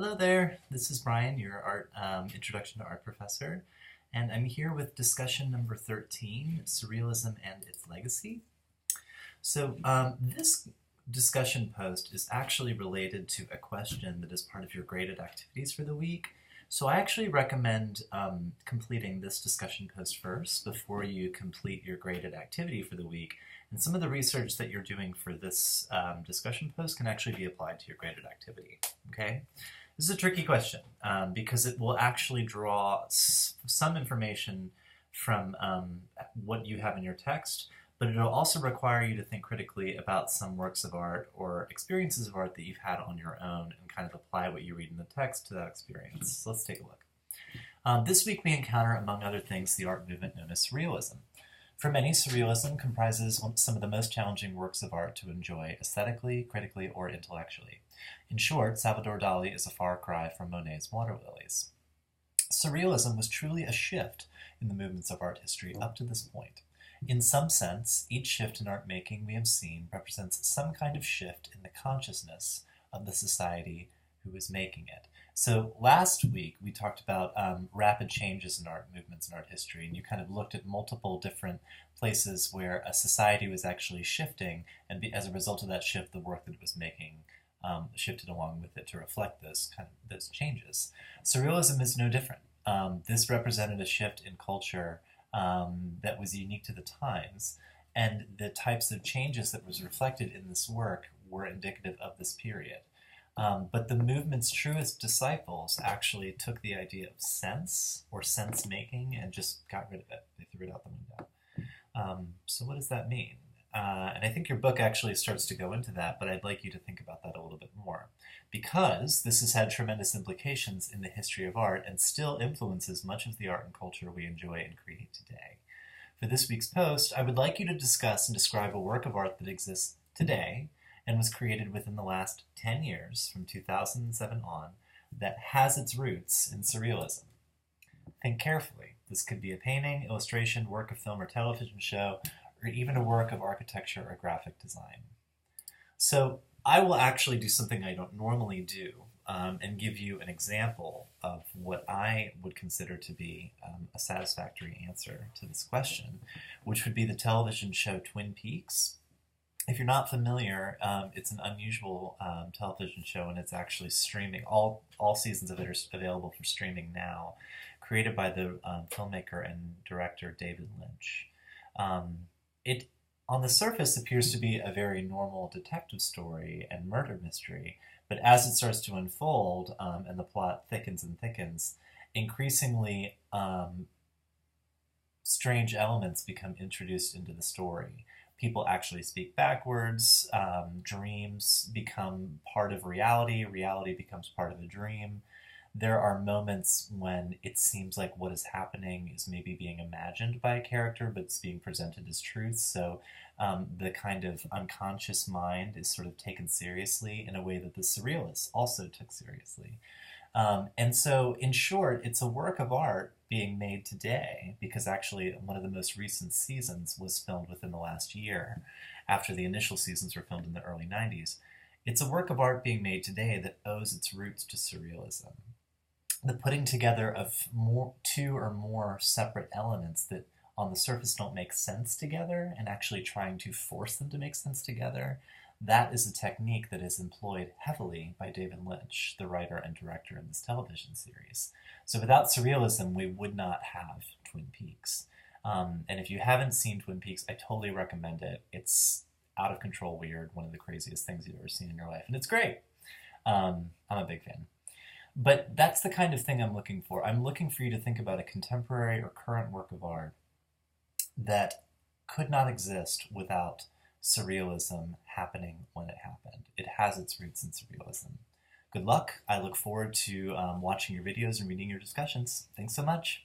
Hello there, this is Brian, your art introduction to art professor, and I'm here with discussion number 13, Surrealism and its Legacy. This discussion post is actually related to a question that is part of your graded activities for the week. So I actually recommend completing this discussion post first before you complete your graded activity for the week. And some of the research that you're doing for this discussion post can actually be applied to your graded activity, okay? This is a tricky question because it will actually draw some information from what you have in your text, but it'll also require you to think critically about some works of art or experiences of art that you've had on your own and kind of apply what you read in the text to that experience. So let's take a look. This week we encounter, among other things, the art movement known as Surrealism. For many, Surrealism comprises some of the most challenging works of art to enjoy aesthetically, critically, or intellectually. In short, Salvador Dali is a far cry from Monet's Water Lilies. Surrealism was truly a shift in the movements of art history up to this point. In some sense, each shift in art making we have seen represents some kind of shift in the consciousness of the society who is making it. So last week we talked about rapid changes in art movements and art history, and you kind of looked at multiple different places where a society was actually shifting, and as a result of that shift, the work that it was making shifted along with it to reflect those changes. Surrealism is no different. This represented a shift in culture that was unique to the times, and the types of changes that was reflected in this work were indicative of this period. But the movement's truest disciples actually took the idea of sense or sense making and just got rid of it. They threw it out the window. So what does that mean? And I think your book actually starts to go into that, but I'd like you to think about that a little bit more, because this has had tremendous implications in the history of art and still influences much of the art and culture we enjoy and create today. For this week's post, I would like you to discuss and describe a work of art that exists today and was created within the last 10 years, from 2007 on, that has its roots in Surrealism. Think carefully. This could be a painting, illustration, work of film or television show, or even a work of architecture or graphic design. So I will actually do something I don't normally do and give you an example of what I would consider to be a satisfactory answer to this question, which would be the television show Twin Peaks. If you're not familiar, it's an unusual television show, and it's actually streaming. All seasons of it are available for streaming now, created by the filmmaker and director David Lynch. It, on the surface, appears to be a very normal detective story and murder mystery, but as it starts to unfold and the plot thickens and thickens, increasingly strange elements become introduced into the story. People actually speak backwards, dreams become part of reality, reality becomes part of a dream. There are moments when it seems like what is happening is maybe being imagined by a character, but it's being presented as truth. So the kind of unconscious mind is sort of taken seriously in a way that the Surrealists also took seriously. And so, in short, it's a work of art being made today, because actually one of the most recent seasons was filmed within the last year, after the initial seasons were filmed in the early 90s. It's a work of art being made today that owes its roots to Surrealism. The putting together of two or more separate elements that on the surface don't make sense together, and actually trying to force them to make sense together, that is a technique that is employed heavily by David Lynch, the writer and director in this television series. So without Surrealism, we would not have Twin Peaks. And if you haven't seen Twin Peaks, I totally recommend it. It's out of control weird, one of the craziest things you've ever seen in your life, and it's great. I'm a big fan. But that's the kind of thing I'm looking for. I'm looking for you to think about a contemporary or current work of art that could not exist without Surrealism happening when it happened. It has its roots in Surrealism. Good luck. I look forward to watching your videos and reading your discussions. Thanks so much.